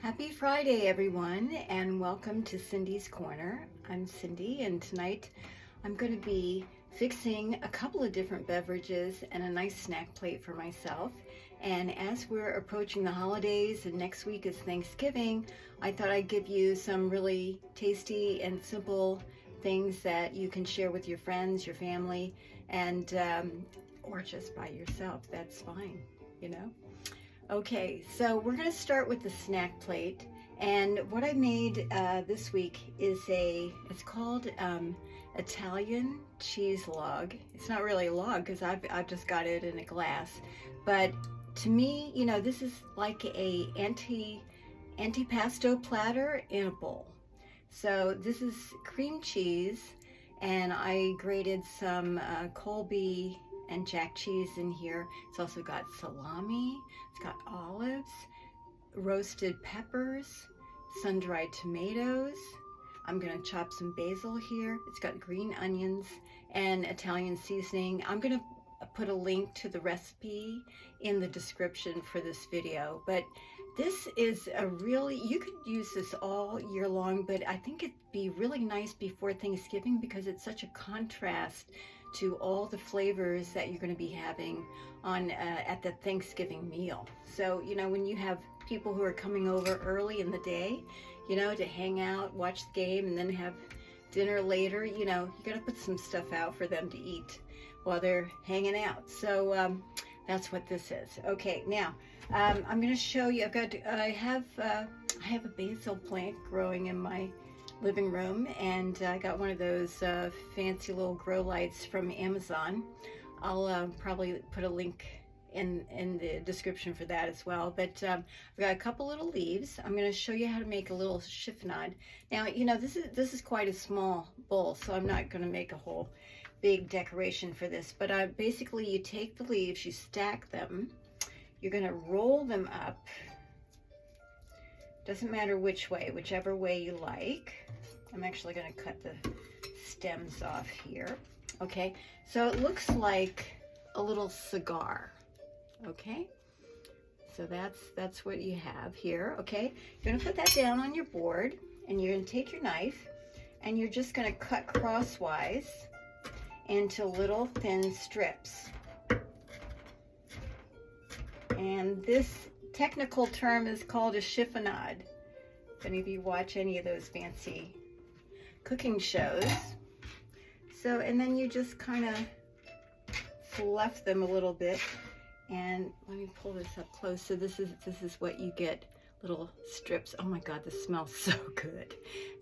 Happy Friday, everyone, and welcome to Cindy's Corner. I'm Cindy, and tonight I'm going to be fixing a couple of different beverages and a nice snack plate for myself. And as we're approaching the holidays and next week is Thanksgiving, I thought I'd give you some really tasty and simple things that you can share with your friends, your family, and or just by yourself. That's fine, you know. Okay, so we're going to start with the snack plate, and what I made this week is it's called Italian cheese log. It's not really a log because I've just got it in a glass, but to me, you know, this is like a antipasto platter in a bowl. So this is cream cheese, and I grated some Colby and jack cheese in here. It's also got salami, it's got olives, roasted peppers, sun-dried tomatoes. I'm gonna chop some basil here. It's got green onions and Italian seasoning. I'm gonna put a link to the recipe in the description for this video, but this is you could use this all year long, but I think it'd be really nice before Thanksgiving because it's such a contrast to all the flavors that you're going to be having on at the Thanksgiving meal. So, you know, when you have people who are coming over early in the day, you know, to hang out, watch the game, and then have dinner later, you know, you got to put some stuff out for them to eat while they're hanging out. So that's what this is. Okay, now I'm going to show you. I have a basil plant growing in my living room, and I got one of those fancy little grow lights from Amazon. I'll probably put a link in the description for that as well. But I've got a couple little leaves. I'm going to show you how to make a little chiffonade. Now, you know, this is quite a small bowl, so I'm not going to make a whole big decoration for this. But basically, you take the leaves, you stack them, you're going to roll them up. Doesn't matter which way, whichever way you like. I'm actually going to cut the stems off here. Okay, so it looks like a little cigar. Okay, so that's what you have here. Okay, you're going to put that down on your board, and you're going to take your knife, and you're just going to cut crosswise into little thin strips. And this technical term is called a chiffonade. If any of you watch any of those fancy cooking shows. So, and then you just kind of fluff them a little bit. And let me pull this up close. So this is what you get, little strips. Oh my God, this smells so good.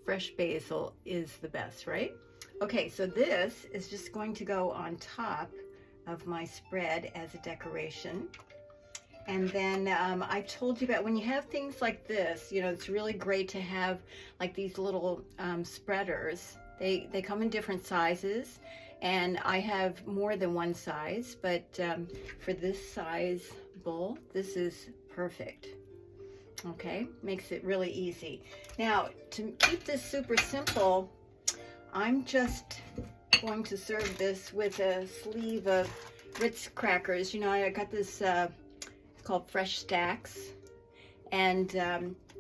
Fresh basil is the best, right? Okay, so this is just going to go on top of my spread as a decoration. And then I told you about when you have things like this, you know, it's really great to have like these little spreaders. They come in different sizes, and I have more than one size, but for this size bowl, this is perfect. Okay, makes it really easy. Now, to keep this super simple, I'm just going to serve this with a sleeve of Ritz crackers. You know, I got this called Fresh Stacks, and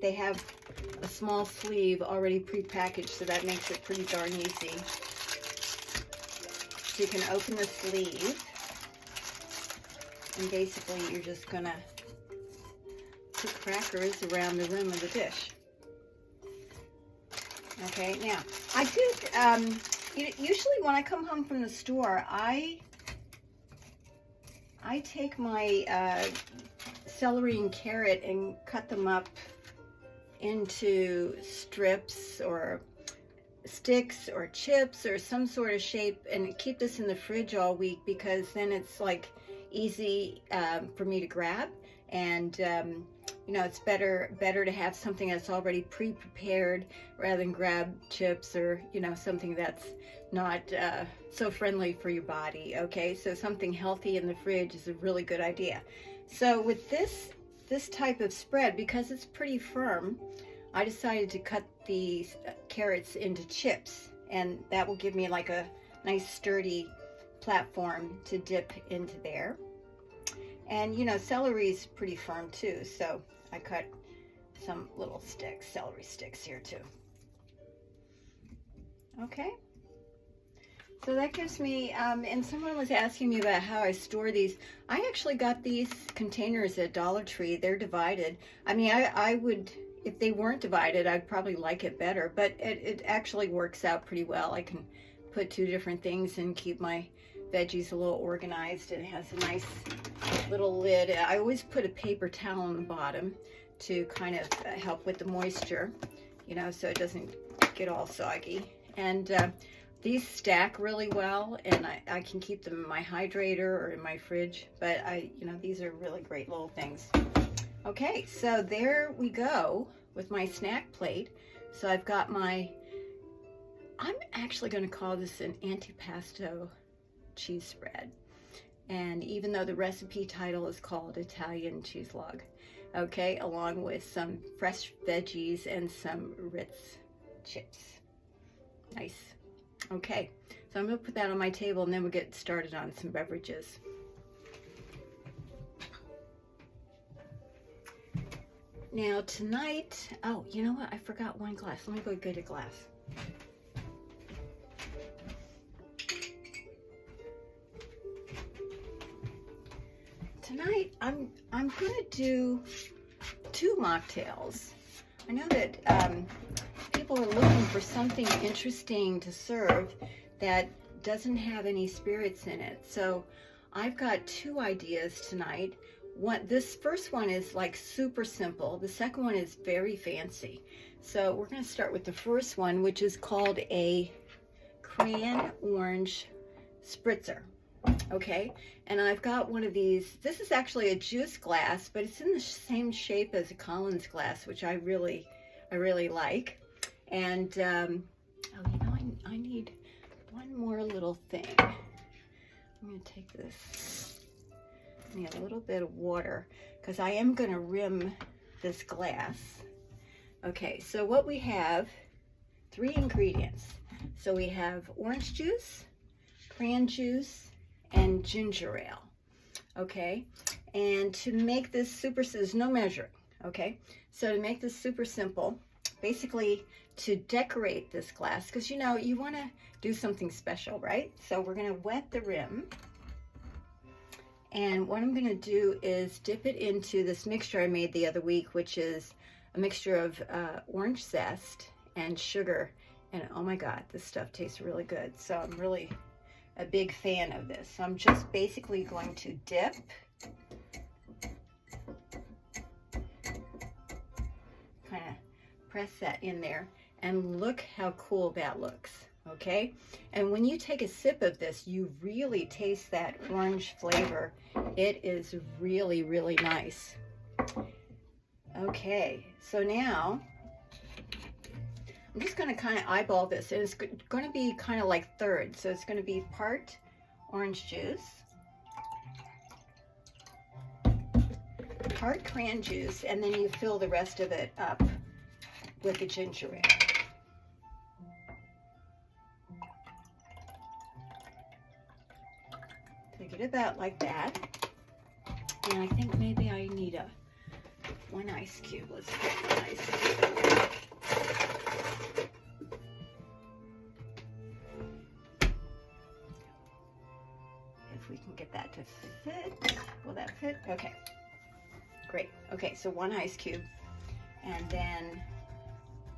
they have a small sleeve already pre-packaged, so that makes it pretty darn easy. So you can open the sleeve, and basically you're just gonna put crackers around the rim of the dish. Okay, now I did usually when I come home from the store, I take my celery and carrot and cut them up into strips or sticks or chips or some sort of shape, and keep this in the fridge all week because then it's like easy for me to grab, and you know, it's better to have something that's already pre-prepared rather than grab chips or, you know, something that's not so friendly for your body. Okay, so something healthy in the fridge is a really good idea. So with this type of spread, because it's pretty firm, I decided to cut these carrots into chips, and that will give me like a nice sturdy platform to dip into there. And you know, celery's pretty firm too, so I cut some little sticks, celery sticks here too. Okay. So that gives me, and someone was asking me about how I store these. I actually got these containers at Dollar Tree. They're divided. I mean, I would, if they weren't divided, I'd probably like it better, but it actually works out pretty well. I can put two different things and keep my veggies a little organized. It has a nice little lid. I always put a paper towel on the bottom to kind of help with the moisture, you know, so it doesn't get all soggy. And these stack really well, and I can keep them in my hydrator or in my fridge, but you know, these are really great little things. Okay, so there we go with my snack plate. So I've got my, I'm actually going to call this an Antipasto cheese spread. And even though the recipe title is called Italian cheese log, okay, along with some fresh veggies and some Ritz chips. Nice. Okay, so I'm going to put that on my table and then we'll get started on some beverages. Now tonight, oh, you know what? I forgot one glass. Let me go get a glass. Tonight, I'm going to do 2 mocktails. I know that people are looking for something interesting to serve that doesn't have any spirits in it. So I've got 2 ideas tonight. This first one is like super simple. The second one is very fancy. So we're going to start with the first one, which is called a Cran Orange Spritzer. Okay, and I've got one of these. This is actually a juice glass, but it's in the same shape as a Collins glass, which I really like. And oh, you know, I need one more little thing. I'm going to take this. I need a little bit of water because I am going to rim this glass. Okay, so what we have, 3 ingredients. So we have orange juice, cran juice, and ginger ale. Okay, and to make this super, there's no measuring. Okay, so to make this super simple, basically to decorate this glass, because you know you want to do something special, right? So we're going to wet the rim, and what I'm going to do is dip it into this mixture I made the other week, which is a mixture of orange zest and sugar. And oh my God, this stuff tastes really good. So I'm really a big fan of this. So I'm just basically going to dip. Kind of press that in there, and look how cool that looks. Okay, and when you take a sip of this, you really taste that orange flavor. It is really nice. Okay, so now I'm just going to kind of eyeball this, and it's going to be kind of like thirds. So it's going to be part orange juice, part cran juice, and then you fill the rest of it up with the ginger ale. Take it about like that. And I think maybe I need one ice cube. Let's put one ice cube. If we can get that to fit. Will that fit? Okay. Great. Okay, so one ice cube. And then,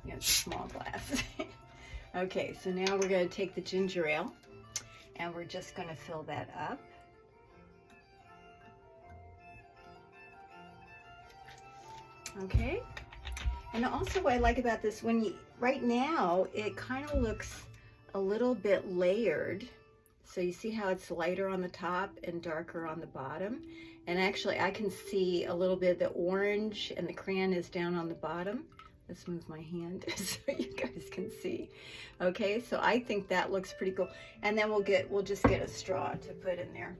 you know, it's a small glass. Okay, so now we're going to take the ginger ale, and we're just going to fill that up. Okay, and also what I like about this, right now it kind of looks a little bit layered. So you see how it's lighter on the top and darker on the bottom, and actually I can see a little bit of the orange, and the cran is down on the bottom. Let's move my hand so you guys can see. Okay, so I think that looks pretty cool. And then we'll just get a straw to put in there.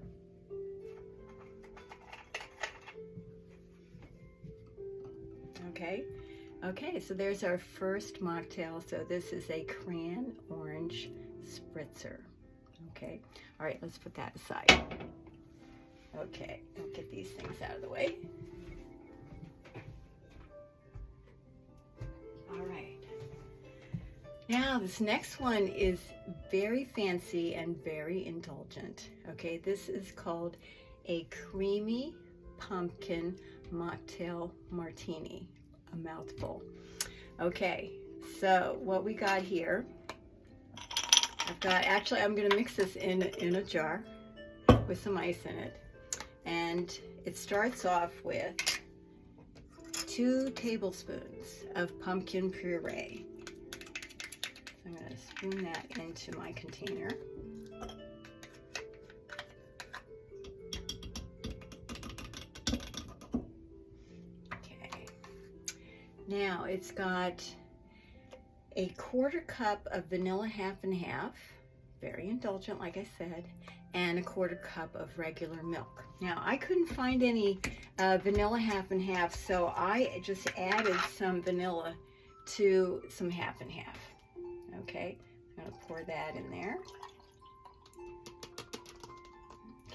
Okay, so there's our first mocktail. So this is a Cran Orange Spritzer. Okay, all right, let's put that aside. Okay, I'll get these things out of the way. Now this next one is very fancy and very indulgent. Okay, this is called a creamy pumpkin mocktail martini. A mouthful. Okay, so what we got here, I'm gonna mix this in a jar with some ice in it. And it starts off with 2 tablespoons of pumpkin puree. I'm going to spoon that into my container. Okay. Now it's got a 1/4 cup of vanilla half and half, very indulgent like I said, and a 1/4 cup of regular milk. Now I couldn't find any vanilla half and half, so I just added some vanilla to some half and half. Okay, I'm going to pour that in there.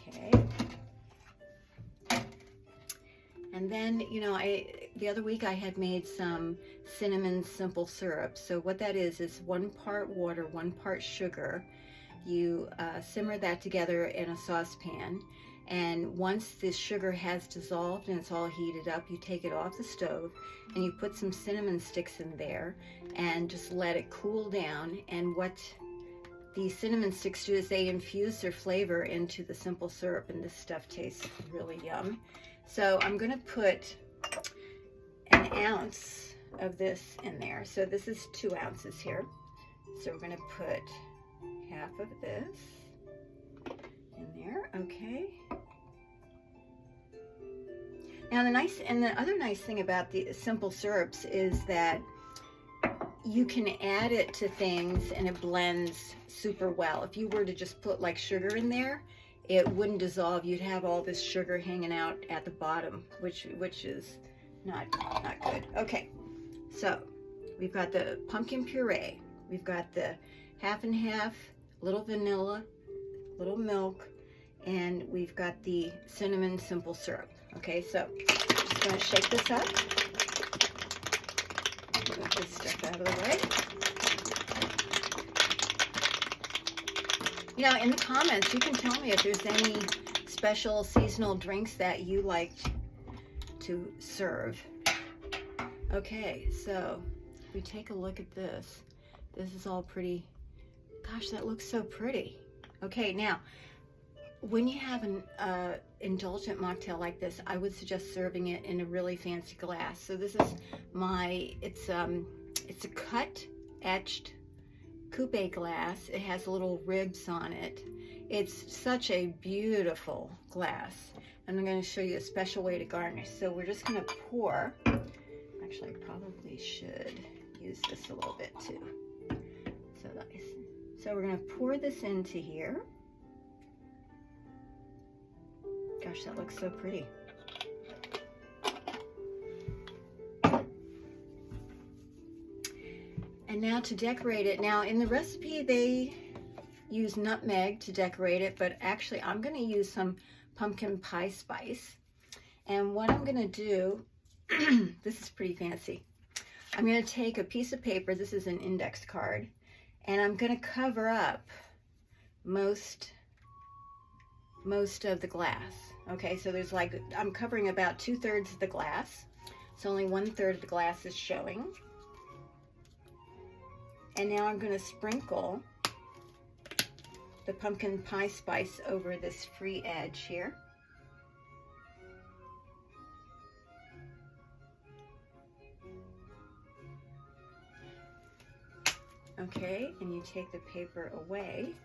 Okay. And then, you know, the other week I had made some cinnamon simple syrup. So what that is 1 part water, 1 part sugar. You simmer that together in a saucepan, and once the sugar has dissolved and it's all heated up, you take it off the stove and you put some cinnamon sticks in there and just let it cool down. And what the cinnamon sticks do is they infuse their flavor into the simple syrup, and this stuff tastes really yum. So I'm going to put 1 ounce of this in there. So this is 2 ounces here. So we're going to put half of this in there. Okay. Now the other nice thing about the simple syrups is that you can add it to things and it blends super well. If you were to just put like sugar in there, it wouldn't dissolve. You'd have all this sugar hanging out at the bottom, which is not good. Okay, so we've got the pumpkin puree, we've got the half and half, little vanilla, little milk, and we've got the cinnamon simple syrup. Okay, so just going to shake this up. Move this stuff out of the way. You know, in the comments, you can tell me if there's any special seasonal drinks that you like to serve. Okay, so if we take a look at this, this is all pretty. Gosh, that looks so pretty. Okay, now, when you have an indulgent mocktail like this, I would suggest serving it in a really fancy glass. So this is it's a cut etched coupe glass. It has little ribs on it. It's such a beautiful glass. And I'm going to show you a special way to garnish. So we're just going to pour. Actually, I probably should use this a little bit too. So we're going to pour this into here. Gosh, that looks so pretty. And now to decorate it. Now in the recipe they use nutmeg to decorate it, but actually I'm going to use some pumpkin pie spice. And what I'm going to do, this is pretty fancy. I'm going to take a piece of paper, this is an index card, and I'm going to cover up most of the glass. Okay, so there's like, I'm covering about 2/3 of the glass. So only 1/3 of the glass is showing. And now I'm going to sprinkle the pumpkin pie spice over this free edge here. Okay, and you take the paper away,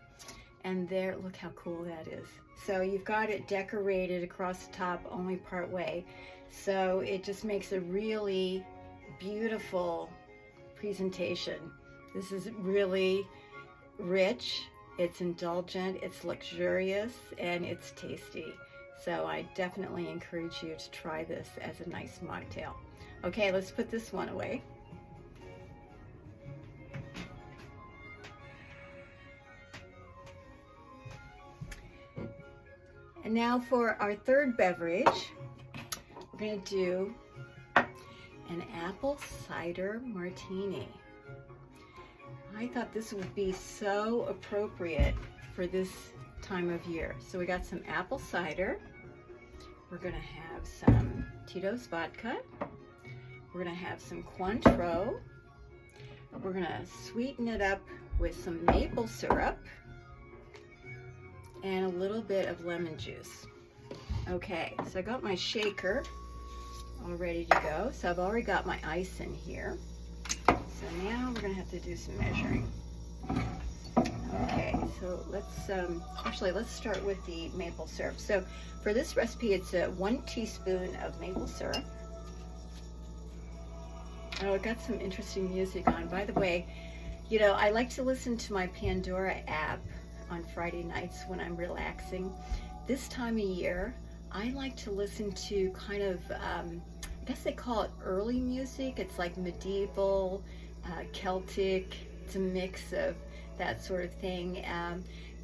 and there, look how cool that is. So you've got it decorated across the top only part way. So it just makes a really beautiful presentation. This is really rich, it's indulgent, it's luxurious, and it's tasty. So I definitely encourage you to try this as a nice mocktail. Okay, let's put this one away. And now for our third beverage, we're going to do an apple cider martini. I thought this would be so appropriate for this time of year. So we got some apple cider. We're gonna have some Tito's vodka. We're gonna have some Cointreau. We're gonna sweeten it up with some maple syrup and a little bit of lemon juice. Okay, so I got my shaker all ready to go. So I've already got my ice in here. So now we're gonna have to do some measuring. Okay, so let's start with the maple syrup. So for this recipe, it's 1 teaspoon of maple syrup. Oh, it got some interesting music on. By the way, you know, I like to listen to my Pandora app on Friday nights when I'm relaxing. This time of year, I like to listen to kind of, I guess they call it early music. It's like medieval, Celtic. It's a mix of that sort of thing.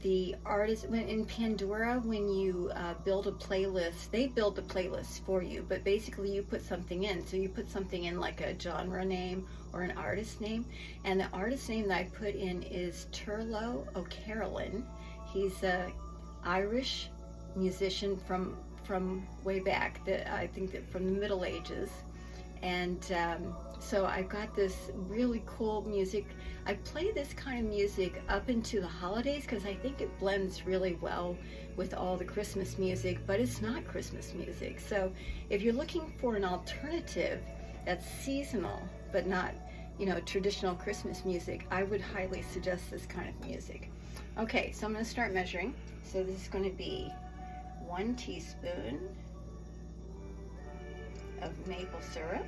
The artist in Pandora, when you build a playlist, they build the playlist for you, but basically you put something in. So you put something in like a genre name or an artist name, and the artist name that I put in is Turlough O'Carolan. He's a Irish musician from way back, I think that from the Middle Ages. And so I've got this really cool music. I play this kind of music up into the holidays because I think it blends really well with all the Christmas music, but it's not Christmas music. So if you're looking for an alternative that's seasonal but not, you know, traditional Christmas music, I would highly suggest this kind of music. Okay, so I'm going to start measuring. So this is going to be 1 teaspoon of maple syrup.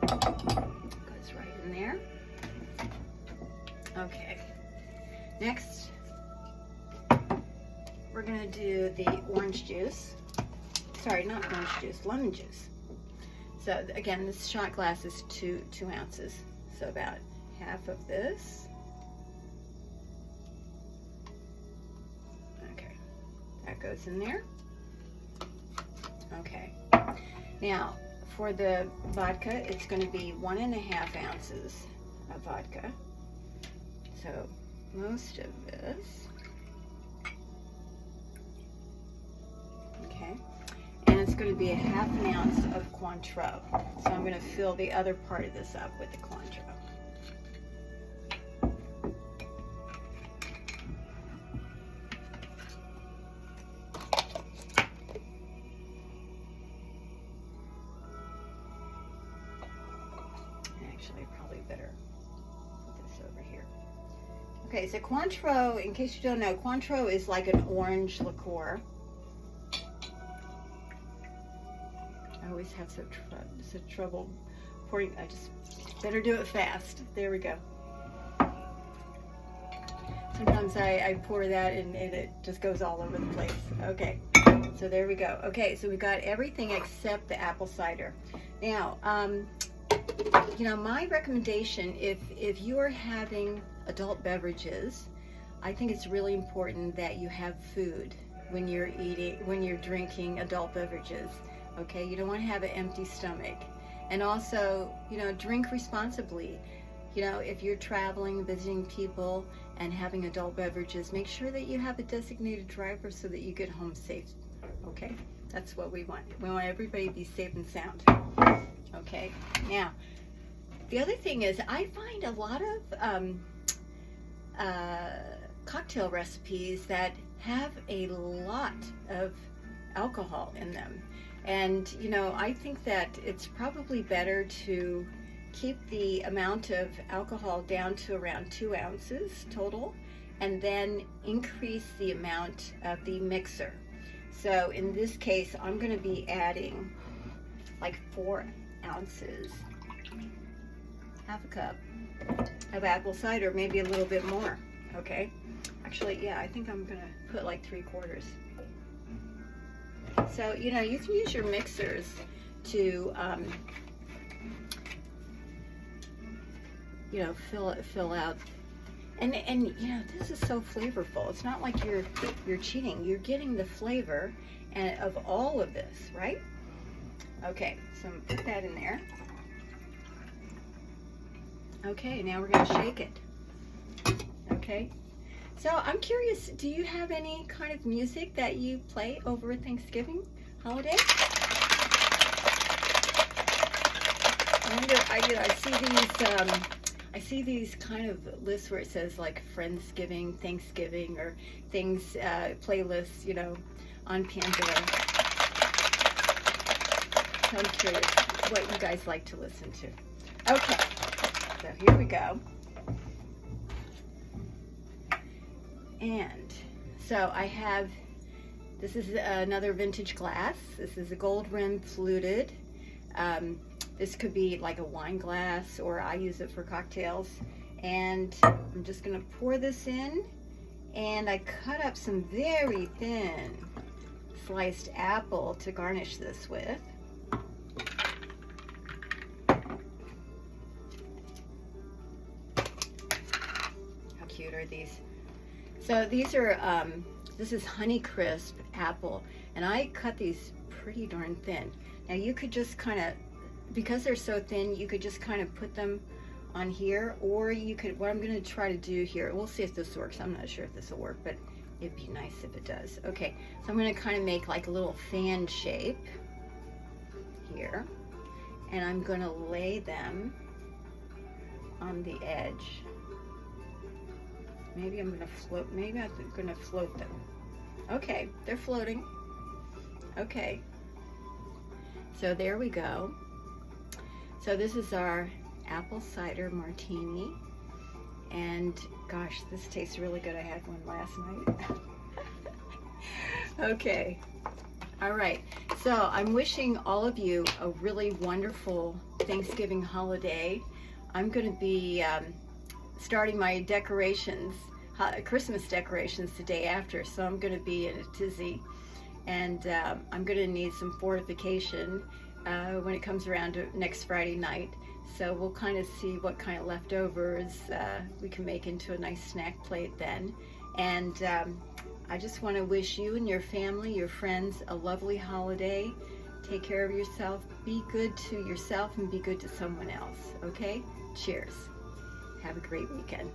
Goes right in there. Okay. Next, we're going to do the orange juice. Sorry, not orange juice, lemon juice. So again, this shot glass is 2 ounces. So about half of this. Okay, that goes in there. Okay. Now, for the vodka, it's going to be 1.5 ounces of vodka. So most of this. Okay. And it's going to be 1/2 ounce of Cointreau. So I'm going to fill the other part of this up with the Cointreau. Actually, probably better put this over here. Okay, so Cointreau, in case you don't know, Cointreau is like an orange liqueur. I always have such trouble pouring. I just better do it fast. There we go. Sometimes I pour that and it just goes all over the place. Okay, so there we go. Okay, so we've got everything except the apple cider. Now, you know, my recommendation, if you are having adult beverages, I think it's really important that you have food when you're drinking adult beverages. Okay, you don't want to have an empty stomach. And also, you know, drink responsibly. You know, if you're traveling, visiting people, and having adult beverages, make sure that you have a designated driver so that you get home safe. Okay, that's what we want. We want everybody to be safe and sound. Okay, now, the other thing is I find a lot of cocktail recipes that have a lot of alcohol in them. And, you know, I think that it's probably better to keep the amount of alcohol down to around 2 ounces total, and then increase the amount of the mixer. So in this case, I'm going to be adding like 4 ounces, half a cup of apple cider, maybe a little bit more. Okay, actually, yeah, I think I'm going to put like 3/4. So, you know, you can use your mixers to, you know, fill out. And you know, this is so flavorful. It's not like you're cheating. You're getting the flavor and of all of this, right? Okay, so I'm gonna put that in there. Okay, now we're going to shake it. Okay. So I'm curious, do you have any kind of music that you play over Thanksgiving holiday? I see these kind of lists where it says like Friendsgiving, Thanksgiving, or things, playlists, you know, on Pandora. So I'm curious what you guys like to listen to. Okay, so here we go. And so I have, this is another vintage glass. This is a gold rim fluted. This could be like a wine glass, or I use it for cocktails. And I'm just gonna pour this in, and I cut up some very thin sliced apple to garnish this with. How cute are these? So these are, this is Honeycrisp apple, and I cut these pretty darn thin. Now you could just kind of, because they're so thin, you could just kind of put them on here, or you could, what I'm going to try to do here, we'll see if this works. I'm not sure if this will work, but it'd be nice if it does. Okay, so I'm going to kind of make like a little fan shape here, and I'm going to lay them on the edge. Maybe I'm going to float, maybe I'm going to float them. Okay, they're floating. Okay, so there we go. So this is our apple cider martini, and gosh, this tastes really good. I had one last night. Okay, all right, so I'm wishing all of you a really wonderful Thanksgiving holiday. I'm going to be starting my decorations, Christmas decorations, the day after, so I'm going to be in a tizzy, and I'm going to need some fortification when it comes around to next Friday night. So we'll kind of see what kind of leftovers we can make into a nice snack plate then. And I just want to wish you and your family, your friends, a lovely holiday. Take care of yourself. Be good to yourself and be good to someone else. Okay? Cheers. Have a great weekend.